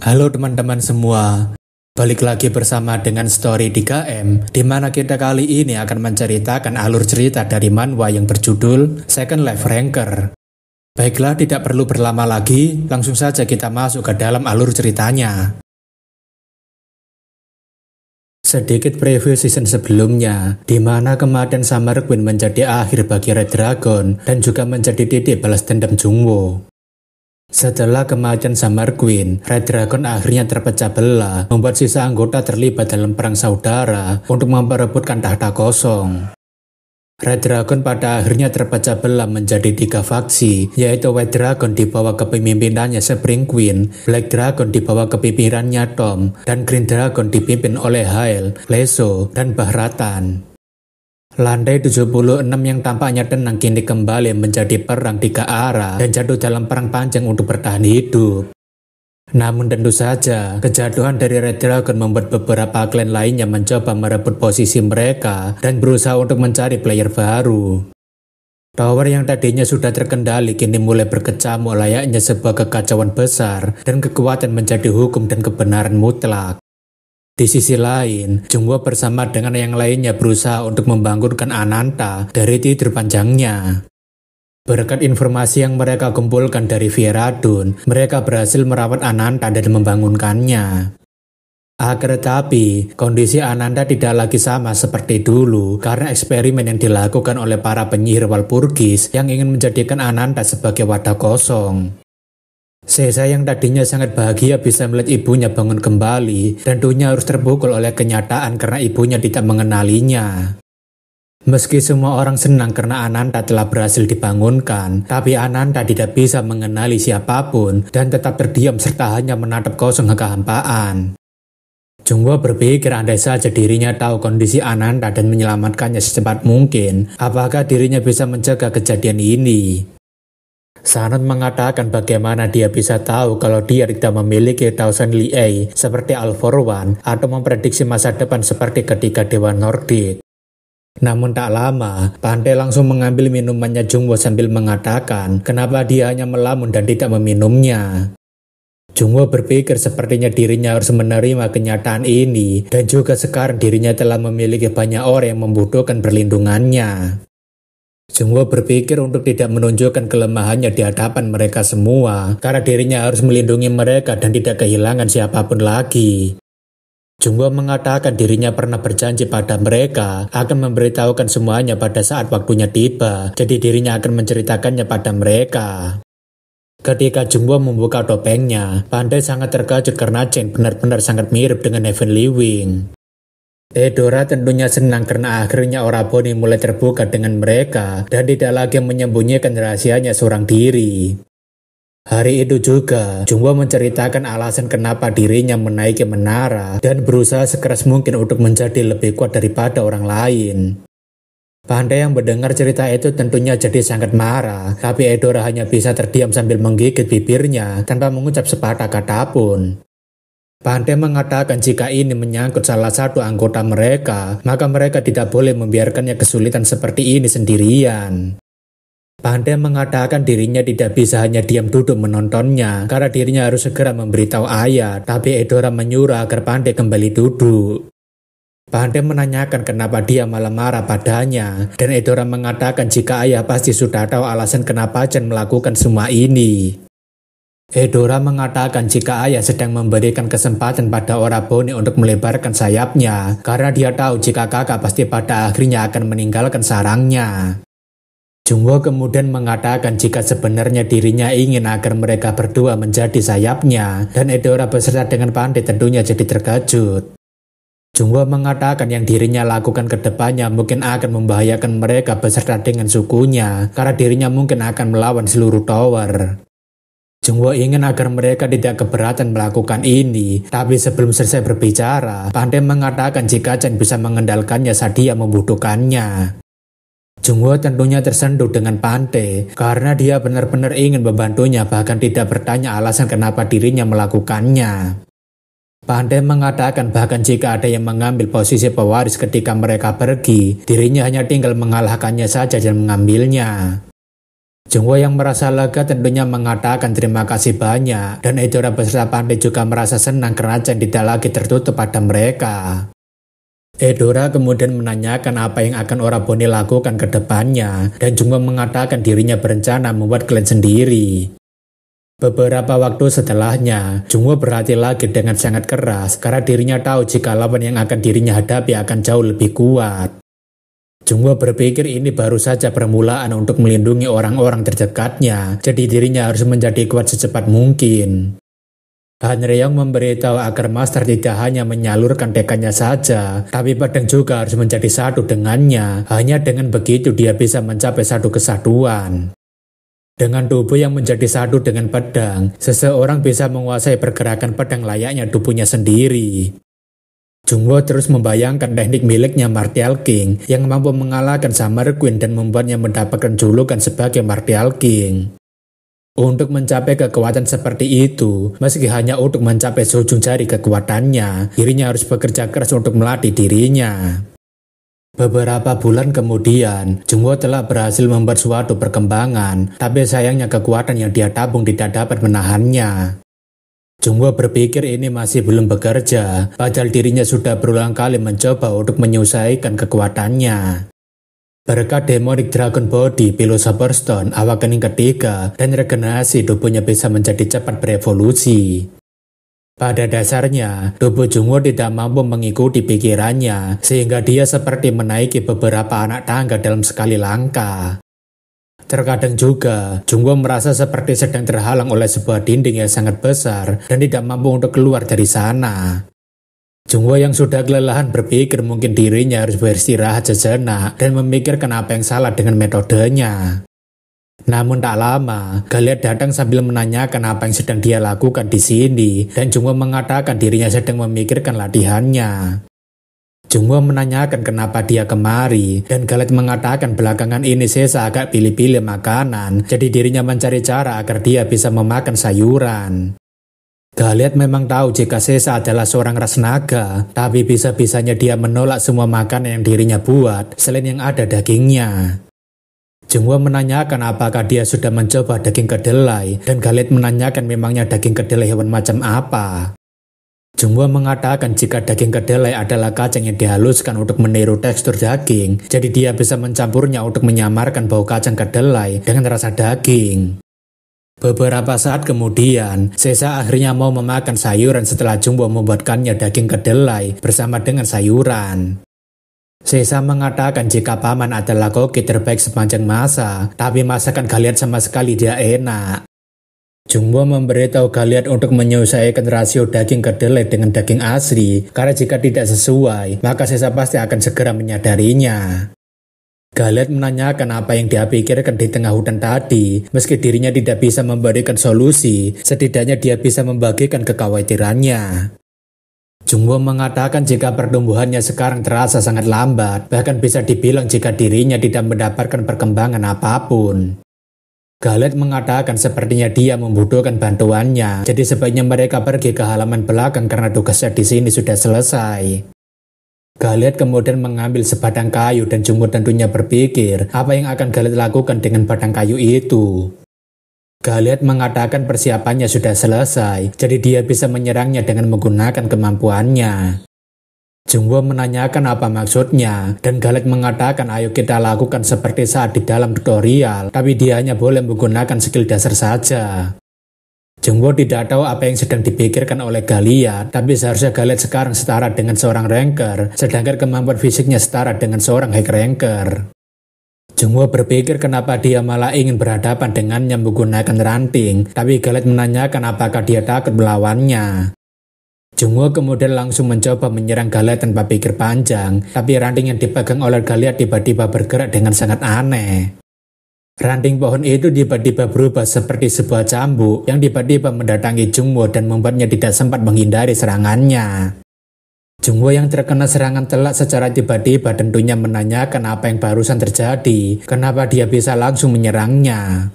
Halo teman-teman semua, balik lagi bersama dengan Story 3M, di mana kita kali ini akan menceritakan alur cerita dari manhwa yang berjudul Second Life Ranker. Baiklah, tidak perlu berlama lagi, langsung saja kita masuk ke dalam alur ceritanya. Sedikit preview season sebelumnya, di mana kematian Summer Queen menjadi akhir bagi Red Dragon dan juga menjadi titik balas dendam Jungwoo. Setelah kematian Summer Queen, Red Dragon akhirnya terpecah belah, membuat sisa anggota terlibat dalam perang saudara untuk memperebutkan tahta kosong. Red Dragon pada akhirnya terpecah belah menjadi 3 faksi, yaitu White Dragon di bawah kepemimpinannya Spring Queen, Black Dragon di bawah kepemimpinannya Tom, dan Green Dragon dipimpin oleh Hael, Leso, dan Bahratan. Landai 76 yang tampaknya tenang kini kembali menjadi perang 3 arah dan jatuh dalam perang panjang untuk bertahan hidup. Namun tentu saja, kejatuhan dari Red Dragon membuat beberapa klan lainnya mencoba merebut posisi mereka dan berusaha untuk mencari player baru. Tower yang tadinya sudah terkendali kini mulai berkecamuk layaknya sebuah kekacauan besar dan kekuatan menjadi hukum dan kebenaran mutlak. Di sisi lain, Jungwoo bersama dengan yang lainnya berusaha untuk membangunkan Ananta dari tidur panjangnya. Berkat informasi yang mereka kumpulkan dari Viradun, mereka berhasil merawat Ananta dan membangunkannya. Akan tetapi, kondisi Ananta tidak lagi sama seperti dulu karena eksperimen yang dilakukan oleh para penyihir Walpurgis yang ingin menjadikan Ananta sebagai wadah kosong. Sesa yang tadinya sangat bahagia bisa melihat ibunya bangun kembali, tentunya harus terpukul oleh kenyataan karena ibunya tidak mengenalinya. Meski semua orang senang karena Ananta telah berhasil dibangunkan, tapi Ananta tidak bisa mengenali siapapun dan tetap terdiam serta hanya menatap kosong kehampaan. Jungwoo berpikir andai saja dirinya tahu kondisi Ananta dan menyelamatkannya secepat mungkin, apakah dirinya bisa mencegah kejadian ini? Sanat mengatakan bagaimana dia bisa tahu kalau dia tidak memiliki Thousand Li A seperti All for One atau memprediksi masa depan seperti ketika Dewa Nordik. Namun tak lama, Pandai langsung mengambil minumannya Jungwoo sambil mengatakan kenapa dia hanya melamun dan tidak meminumnya. Jungwoo berpikir sepertinya dirinya harus menerima kenyataan ini dan juga sekarang dirinya telah memiliki banyak orang yang membutuhkan perlindungannya. Jungwoo berpikir untuk tidak menunjukkan kelemahannya di hadapan mereka semua karena dirinya harus melindungi mereka dan tidak kehilangan siapapun lagi. Jungwoo mengatakan dirinya pernah berjanji pada mereka akan memberitahukan semuanya pada saat waktunya tiba, jadi dirinya akan menceritakannya pada mereka. Ketika Jungwoo membuka topengnya, Pandai sangat terkejut karena Chen benar-benar sangat mirip dengan Heavenly Wing. Eudora tentunya senang karena akhirnya Ora Boni mulai terbuka dengan mereka dan tidak lagi menyembunyikan rahasianya seorang diri. Hari itu juga, Jungwoo menceritakan alasan kenapa dirinya menaiki menara dan berusaha sekeras mungkin untuk menjadi lebih kuat daripada orang lain. Pandai yang mendengar cerita itu tentunya jadi sangat marah, tapi Eudora hanya bisa terdiam sambil menggigit bibirnya tanpa mengucap sepatah kata pun. Pandai mengatakan jika ini menyangkut salah satu anggota mereka, maka mereka tidak boleh membiarkannya kesulitan seperti ini sendirian. Pandai mengatakan dirinya tidak bisa hanya diam duduk menontonnya, karena dirinya harus segera memberitahu ayah, tapi Eudora menyuruh agar Pandai kembali duduk. Pandai menanyakan kenapa dia malah marah padanya, dan Eudora mengatakan jika ayah pasti sudah tahu alasan kenapa Chen melakukan semua ini. Eudora mengatakan jika ayah sedang memberikan kesempatan pada Ora Boni untuk melebarkan sayapnya, karena dia tahu jika kakak pasti pada akhirnya akan meninggalkan sarangnya. Jungwoo kemudian mengatakan jika sebenarnya dirinya ingin agar mereka berdua menjadi sayapnya, dan Eudora beserta dengan Pandai tentunya jadi terkejut. Jungwoo mengatakan yang dirinya lakukan ke depannya mungkin akan membahayakan mereka beserta dengan sukunya, karena dirinya mungkin akan melawan seluruh tower. Jungwoo ingin agar mereka tidak keberatan melakukan ini, tapi sebelum selesai berbicara, Pandai mengatakan jika Chen bisa mengendalikannya saat dia membutuhkannya. Jungwoo tentunya tersentuh dengan Pandai, karena dia benar-benar ingin membantunya bahkan tidak bertanya alasan kenapa dirinya melakukannya. Pandai mengatakan bahkan jika ada yang mengambil posisi pewaris ketika mereka pergi, dirinya hanya tinggal mengalahkannya saja dan mengambilnya. Jungwoo yang merasa lega tentunya mengatakan terima kasih banyak, dan Eudora beserta Pandai juga merasa senang karena Chen tidak lagi tertutup pada mereka. Eudora kemudian menanyakan apa yang akan Oraboni lakukan ke depannya, dan Jungwoo mengatakan dirinya berencana membuat klan sendiri. Beberapa waktu setelahnya, Jungwoo berhati lagi dengan sangat keras karena dirinya tahu jika lawan yang akan dirinya hadapi akan jauh lebih kuat. Jungwoo berpikir ini baru saja permulaan untuk melindungi orang-orang terdekatnya, jadi dirinya harus menjadi kuat secepat mungkin. Han Ryeong memberitahu agar Master tidak hanya menyalurkan tekadnya saja, tapi pedang juga harus menjadi satu dengannya. Hanya dengan begitu dia bisa mencapai satu kesatuan. Dengan tubuh yang menjadi satu dengan pedang, seseorang bisa menguasai pergerakan pedang layaknya tubuhnya sendiri. Jungwoo terus membayangkan teknik miliknya Martial King yang mampu mengalahkan Summer Queen dan membuatnya mendapatkan julukan sebagai Martial King. Untuk mencapai kekuatan seperti itu, meski hanya untuk mencapai seujung jari kekuatannya, dirinya harus bekerja keras untuk melatih dirinya. Beberapa bulan kemudian, Jungwoo telah berhasil membuat suatu perkembangan, tapi sayangnya kekuatan yang dia tabung tidak dapat menahannya. Jungwoo berpikir ini masih belum bekerja, padahal dirinya sudah berulang kali mencoba untuk menyelesaikan kekuatannya. Berkat Demonic Dragon Body, Philosopher Stone, Awakening ketiga, dan regenerasi tubuhnya bisa menjadi cepat berevolusi. Pada dasarnya, tubuh Jungwoo tidak mampu mengikuti pikirannya, sehingga dia seperti menaiki beberapa anak tangga dalam sekali langkah. Terkadang juga, Jungwoo merasa seperti sedang terhalang oleh sebuah dinding yang sangat besar dan tidak mampu untuk keluar dari sana. Jungwoo yang sudah kelelahan berpikir mungkin dirinya harus beristirahat sejenak dan memikirkan apa yang salah dengan metodenya. Namun tak lama, Galiath datang sambil menanyakan apa yang sedang dia lakukan di sini, dan Jungwoo mengatakan dirinya sedang memikirkan latihannya. Jungwoo menanyakan kenapa dia kemari, dan Galiath mengatakan belakangan ini Sesa agak pilih-pilih makanan, jadi dirinya mencari cara agar dia bisa memakan sayuran. Galiath memang tahu jika Sesa adalah seorang ras naga, tapi bisa-bisanya dia menolak semua makanan yang dirinya buat, selain yang ada dagingnya. Jungwoo menanyakan apakah dia sudah mencoba daging kedelai, dan Galiath menanyakan memangnya daging kedelai hewan macam apa. Jungwoo mengatakan jika daging kedelai adalah kacang yang dihaluskan untuk meniru tekstur daging, jadi dia bisa mencampurnya untuk menyamarkan bau kacang kedelai dengan rasa daging. Beberapa saat kemudian, Sesa akhirnya mau memakan sayuran setelah Jungwoo membuatkannya daging kedelai bersama dengan sayuran. Sesa mengatakan jika paman adalah koki terbaik sepanjang masa, tapi masakan Galiath sama sekali tidak enak. Jungwoo memberitahu Galiath untuk menyesuaikan rasio daging kedelai dengan daging asli, karena jika tidak sesuai, maka Sesa pasti akan segera menyadarinya. Galiath menanyakan apa yang dia pikirkan di tengah hutan tadi, meski dirinya tidak bisa memberikan solusi, setidaknya dia bisa membagikan kekhawatirannya. Jungwoo mengatakan jika pertumbuhannya sekarang terasa sangat lambat, bahkan bisa dibilang jika dirinya tidak mendapatkan perkembangan apapun. Galiath mengatakan sepertinya dia membutuhkan bantuannya, jadi sebaiknya mereka pergi ke halaman belakang karena tugasnya di sini sudah selesai. Galiath kemudian mengambil sebatang kayu dan Jungwoo tentunya berpikir apa yang akan Galiath lakukan dengan batang kayu itu. Galiath mengatakan persiapannya sudah selesai, jadi dia bisa menyerangnya dengan menggunakan kemampuannya. Jungwoo menanyakan apa maksudnya, dan Galiath mengatakan ayo kita lakukan seperti saat di dalam tutorial, tapi dia hanya boleh menggunakan skill dasar saja. Jungwoo tidak tahu apa yang sedang dipikirkan oleh Galiath, tapi seharusnya Galiath sekarang setara dengan seorang ranker, sedangkan kemampuan fisiknya setara dengan seorang high ranker. Jungwoo berpikir kenapa dia malah ingin berhadapan dengannya menggunakan ranting, tapi Galiath menanyakan apakah dia takut melawannya. Jungwoo kemudian langsung mencoba menyerang Galiath tanpa pikir panjang, tapi ranting yang dipegang oleh Galiath tiba-tiba bergerak dengan sangat aneh. Ranting pohon itu tiba-tiba berubah seperti sebuah cambuk yang tiba-tiba mendatangi Jungwoo dan membuatnya tidak sempat menghindari serangannya. Jungwoo yang terkena serangan telak secara tiba-tiba tentunya menanyakan apa yang barusan terjadi, kenapa dia bisa langsung menyerangnya.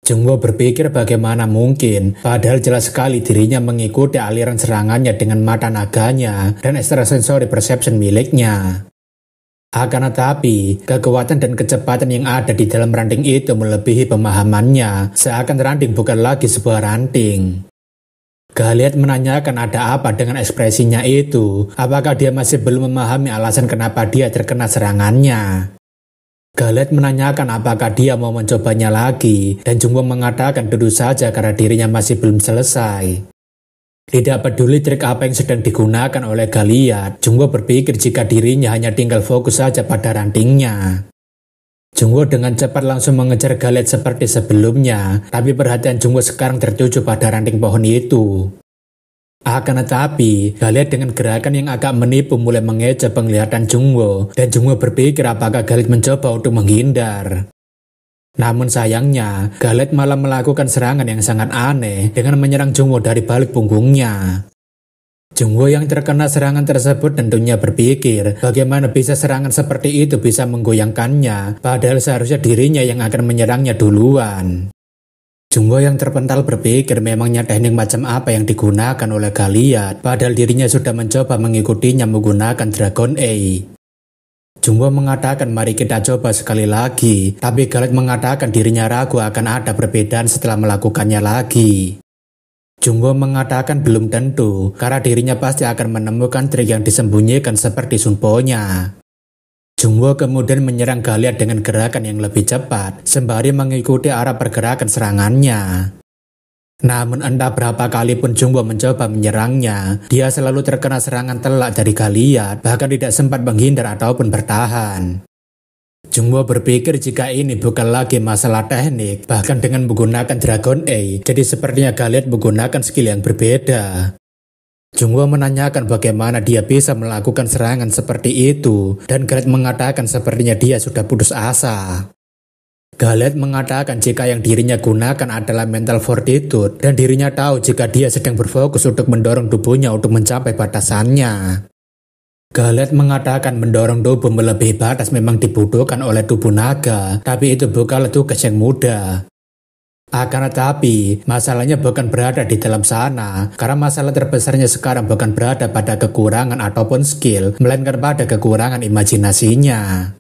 Jungwoo berpikir bagaimana mungkin, padahal jelas sekali dirinya mengikuti aliran serangannya dengan mata naganya dan extrasensory perception miliknya. Akan tetapi, kekuatan dan kecepatan yang ada di dalam ranting itu melebihi pemahamannya, seakan ranting bukan lagi sebuah ranting. Galiat menanyakan ada apa dengan ekspresinya itu, apakah dia masih belum memahami alasan kenapa dia terkena serangannya. Galiat menanyakan apakah dia mau mencobanya lagi, dan Jungwoo mengatakan tentu saja karena dirinya masih belum selesai. Tidak peduli trik apa yang sedang digunakan oleh Galiat, Jungwoo berpikir jika dirinya hanya tinggal fokus saja pada rantingnya. Jungwoo dengan cepat langsung mengejar Galiat seperti sebelumnya, tapi perhatian Jungwoo sekarang tertuju pada ranting pohon itu. Akan tetapi, Galiat dengan gerakan yang agak menipu mulai mengejar penglihatan Jungwoo, dan Jungwoo berpikir apakah Galiat mencoba untuk menghindar. Namun sayangnya, Galiat malah melakukan serangan yang sangat aneh dengan menyerang Jungwoo dari balik punggungnya. Jungwoo yang terkena serangan tersebut tentunya berpikir bagaimana bisa serangan seperti itu bisa menggoyangkannya, padahal seharusnya dirinya yang akan menyerangnya duluan. Jungwoo yang terpental berpikir memangnya teknik macam apa yang digunakan oleh Galiat, padahal dirinya sudah mencoba mengikutinya menggunakan Dragon A. Jungwoo mengatakan mari kita coba sekali lagi, tapi Galiat mengatakan dirinya ragu akan ada perbedaan setelah melakukannya lagi. Jungwoo mengatakan belum tentu, karena dirinya pasti akan menemukan trik yang disembunyikan seperti Sunpo-nya. Jungwoo kemudian menyerang Galiat dengan gerakan yang lebih cepat, sembari mengikuti arah pergerakan serangannya. Namun entah berapa kali pun Jungwoo mencoba menyerangnya, dia selalu terkena serangan telak dari Galiat, bahkan tidak sempat menghindar ataupun bertahan. Jungwoo berpikir jika ini bukan lagi masalah teknik, bahkan dengan menggunakan Dragon A, jadi sepertinya Galiat menggunakan skill yang berbeda. Jungwoo menanyakan bagaimana dia bisa melakukan serangan seperti itu, dan Galiat mengatakan sepertinya dia sudah putus asa. Galiat mengatakan jika yang dirinya gunakan adalah mental fortitude dan dirinya tahu jika dia sedang berfokus untuk mendorong tubuhnya untuk mencapai batasannya. Galiat mengatakan mendorong tubuh melebihi batas memang dibutuhkan oleh tubuh naga, tapi itu bukanlah tugas yang mudah. Akan tetapi, masalahnya bukan berada di dalam sana, karena masalah terbesarnya sekarang bukan berada pada kekurangan ataupun skill, melainkan pada kekurangan imajinasinya.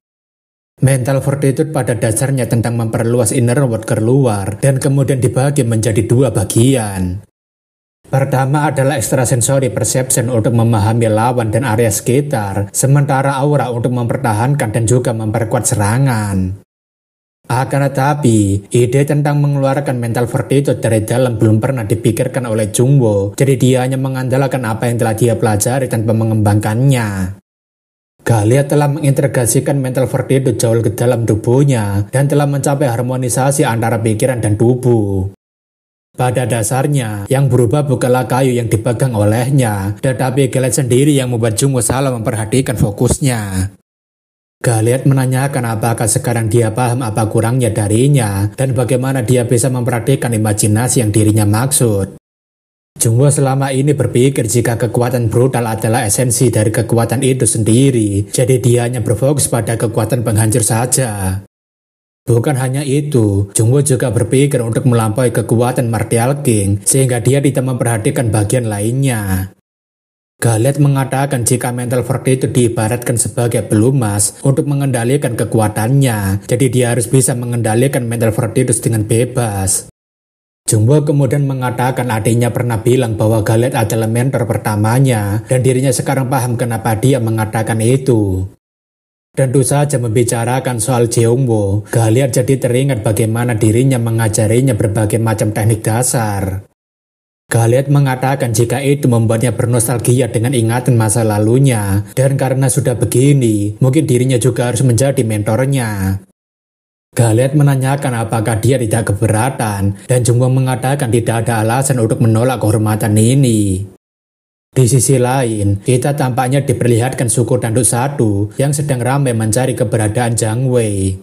Mental fortitude pada dasarnya tentang memperluas inner world keluar dan kemudian dibagi menjadi dua bagian. Pertama adalah extrasensory perception untuk memahami lawan dan area sekitar, sementara aura untuk mempertahankan dan juga memperkuat serangan. Akan tetapi, ide tentang mengeluarkan mental fortitude dari dalam belum pernah dipikirkan oleh Jungwoo, jadi dia hanya mengandalkan apa yang telah dia pelajari tanpa mengembangkannya. Galiat telah mengintegrasikan mental fortitude jauh ke dalam tubuhnya dan telah mencapai harmonisasi antara pikiran dan tubuh. Pada dasarnya, yang berubah bukanlah kayu yang dipegang olehnya, tetapi Galiat sendiri yang membuat Jungwoo salah memperhatikan fokusnya. Galiat menanyakan apakah sekarang dia paham apa kurangnya darinya dan bagaimana dia bisa memperhatikan imajinasi yang dirinya maksud. Jungwoo selama ini berpikir jika kekuatan brutal adalah esensi dari kekuatan itu sendiri, jadi dia hanya berfokus pada kekuatan penghancur saja. Bukan hanya itu, Jungwoo juga berpikir untuk melampaui kekuatan Martial King, sehingga dia tidak memperhatikan bagian lainnya. Galiat mengatakan jika mental fortitude diibaratkan sebagai pelumas untuk mengendalikan kekuatannya, jadi dia harus bisa mengendalikan mental fortitude dengan bebas. Jungwoo kemudian mengatakan adiknya pernah bilang bahwa Galiat adalah mentor pertamanya dan dirinya sekarang paham kenapa dia mengatakan itu. Tentu saja membicarakan soal Jeongwoo, Galiat jadi teringat bagaimana dirinya mengajarinya berbagai macam teknik dasar. Galiat mengatakan jika itu membuatnya bernostalgia dengan ingatan masa lalunya, dan karena sudah begini, mungkin dirinya juga harus menjadi mentornya. Galiat menanyakan apakah dia tidak keberatan, dan Jungwoo mengatakan tidak ada alasan untuk menolak kehormatan ini. Di sisi lain, kita tampaknya diperlihatkan suku tanduk satu yang sedang ramai mencari keberadaan Zhang Wei.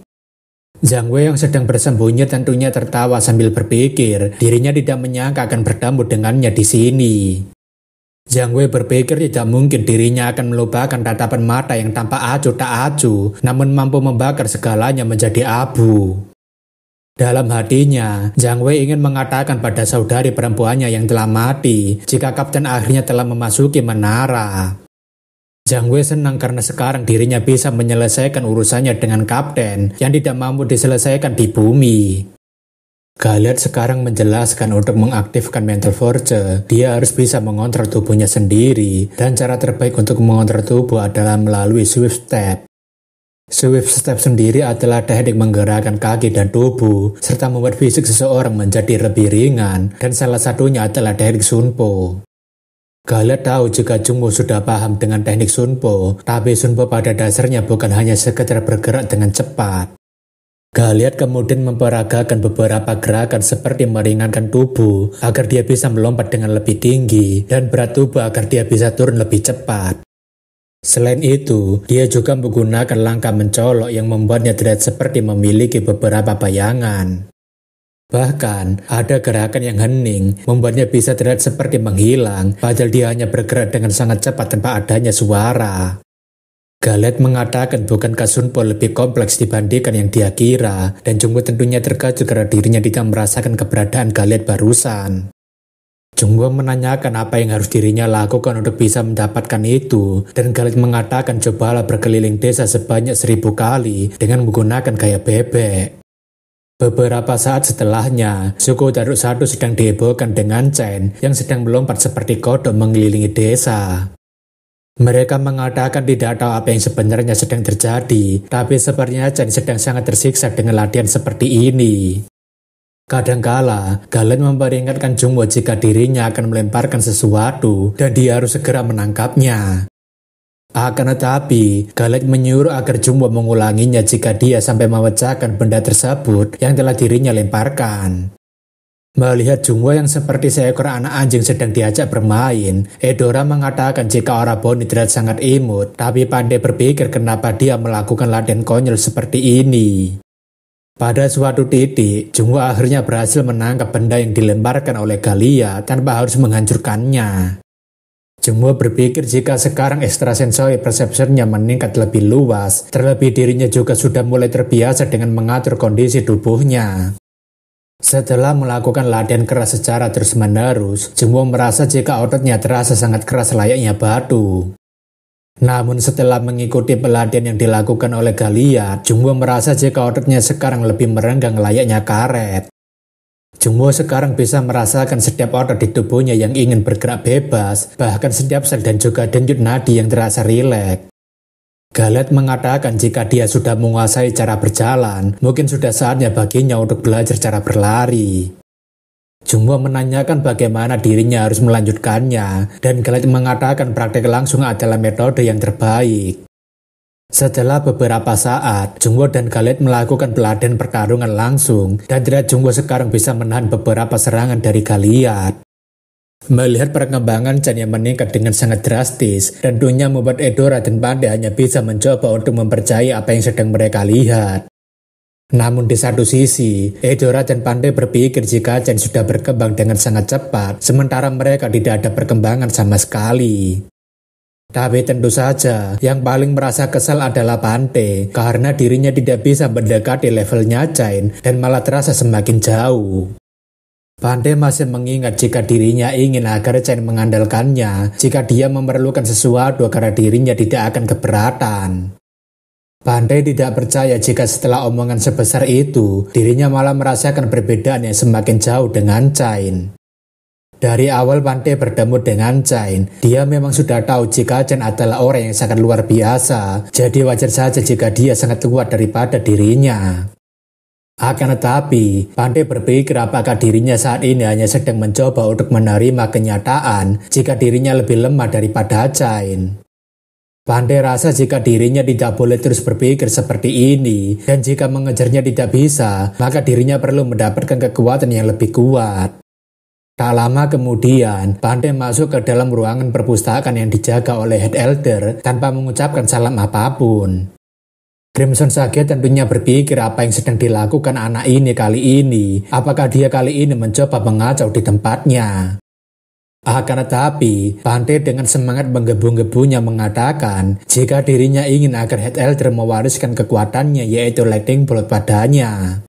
Zhang Wei yang sedang bersembunyi tentunya tertawa sambil berpikir dirinya tidak menyangka akan bertemu dengannya di sini. Zhang Wei berpikir tidak mungkin dirinya akan melupakan tatapan mata yang tampak acuh tak acuh, namun mampu membakar segalanya menjadi abu. Dalam hatinya, Zhang Wei ingin mengatakan pada saudari perempuannya yang telah mati jika kapten akhirnya telah memasuki menara. Zhang Wei senang karena sekarang dirinya bisa menyelesaikan urusannya dengan kapten yang tidak mampu diselesaikan di bumi. Galiat sekarang menjelaskan untuk mengaktifkan mental force, dia harus bisa mengontrol tubuhnya sendiri, dan cara terbaik untuk mengontrol tubuh adalah melalui swift step. Swift step sendiri adalah teknik menggerakkan kaki dan tubuh, serta membuat fisik seseorang menjadi lebih ringan, dan salah satunya adalah teknik Sunpo. Galiat tahu jika Jungwoo sudah paham dengan teknik Sunpo, tapi Sunpo pada dasarnya bukan hanya sekedar bergerak dengan cepat. Galiat kemudian memperagakan beberapa gerakan seperti meringankan tubuh agar dia bisa melompat dengan lebih tinggi dan berat tubuh agar dia bisa turun lebih cepat. Selain itu, dia juga menggunakan langkah mencolok yang membuatnya terlihat seperti memiliki beberapa bayangan. Bahkan, ada gerakan yang hening, membuatnya bisa terlihat seperti menghilang, padahal dia hanya bergerak dengan sangat cepat tanpa adanya suara. Galiat mengatakan bukankah Sunpo lebih kompleks dibandingkan yang dia kira, dan Jungwoo tentunya terkejut karena dirinya tidak merasakan keberadaan Galiat barusan. Jungwoo menanyakan apa yang harus dirinya lakukan untuk bisa mendapatkan itu, dan Galiat mengatakan cobalah berkeliling desa sebanyak 1000 kali dengan menggunakan gaya bebek. Beberapa saat setelahnya, suku Daruk Satu sedang dihebohkan dengan Chen yang sedang melompat seperti kodok mengelilingi desa. Mereka mengatakan tidak tahu apa yang sebenarnya sedang terjadi, tapi sepertinya Chen sedang sangat tersiksa dengan latihan seperti ini. Kadangkala, Galiat memperingatkan Jungwoo jika dirinya akan melemparkan sesuatu dan dia harus segera menangkapnya. Akan tetapi, Galiat menyuruh agar Jungwoo mengulanginya jika dia sampai memecahkan benda tersebut yang telah dirinya lemparkan. Melihat Jungwoo yang seperti seekor anak anjing sedang diajak bermain, Eudora mengatakan jika Oraboni terlihat sangat imut, tapi pandai berpikir kenapa dia melakukan latihan konyol seperti ini. Pada suatu titik, Jungwoo akhirnya berhasil menangkap benda yang dilemparkan oleh Galiat tanpa harus menghancurkannya. Jungwoo berpikir jika sekarang extrasensory perception-nya meningkat lebih luas, terlebih dirinya juga sudah mulai terbiasa dengan mengatur kondisi tubuhnya. Setelah melakukan latihan keras secara terus-menerus, Jungwoo merasa jika ototnya terasa sangat keras layaknya batu. Namun setelah mengikuti pelatihan yang dilakukan oleh Galiat, Jungwoo merasa jika ototnya sekarang lebih merenggang layaknya karet. Jungwoo sekarang bisa merasakan setiap otot di tubuhnya yang ingin bergerak bebas, bahkan setiap sel dan juga denyut nadi yang terasa rileks. Galiat mengatakan jika dia sudah menguasai cara berjalan, mungkin sudah saatnya baginya untuk belajar cara berlari. Jungwoo menanyakan bagaimana dirinya harus melanjutkannya, dan Galiat mengatakan praktek langsung adalah metode yang terbaik. Setelah beberapa saat, Jungwoo dan Galiat melakukan pelatihan pertarungan langsung, dan terlihat Jungwoo sekarang bisa menahan beberapa serangan dari Galiat. Melihat perkembangan Chen yang meningkat dengan sangat drastis, tentunya membuat Eudora dan Pandai hanya bisa mencoba untuk mempercayai apa yang sedang mereka lihat. Namun di satu sisi, Eudora dan Pandai berpikir jika Chen sudah berkembang dengan sangat cepat, sementara mereka tidak ada perkembangan sama sekali. Tapi tentu saja, yang paling merasa kesal adalah Pandai, karena dirinya tidak bisa mendekati levelnya Chen dan malah terasa semakin jauh. Pandai masih mengingat jika dirinya ingin agar Chen mengandalkannya jika dia memerlukan sesuatu karena dirinya tidak akan keberatan. Pandai tidak percaya jika setelah omongan sebesar itu, dirinya malah merasakan perbedaan yang semakin jauh dengan Chen. Dari awal Pandai bertemu dengan Chen, dia memang sudah tahu jika Chen adalah orang yang sangat luar biasa, jadi wajar saja jika dia sangat kuat daripada dirinya. Akan tetapi, Pandai berpikir apakah dirinya saat ini hanya sedang mencoba untuk menerima kenyataan jika dirinya lebih lemah daripada Chen. Pandai rasa jika dirinya tidak boleh terus berpikir seperti ini, dan jika mengejarnya tidak bisa, maka dirinya perlu mendapatkan kekuatan yang lebih kuat. Tak lama kemudian, Pandai masuk ke dalam ruangan perpustakaan yang dijaga oleh Head Elder tanpa mengucapkan salam apapun. Crimson Sage tentunya berpikir apa yang sedang dilakukan anak ini kali ini. Apakah dia kali ini mencoba mengacau di tempatnya? Akan tetapi, Pandai dengan semangat menggebu-gebunya mengatakan jika dirinya ingin agar Head Elder mewariskan kekuatannya yaitu Lightning Bolt padanya.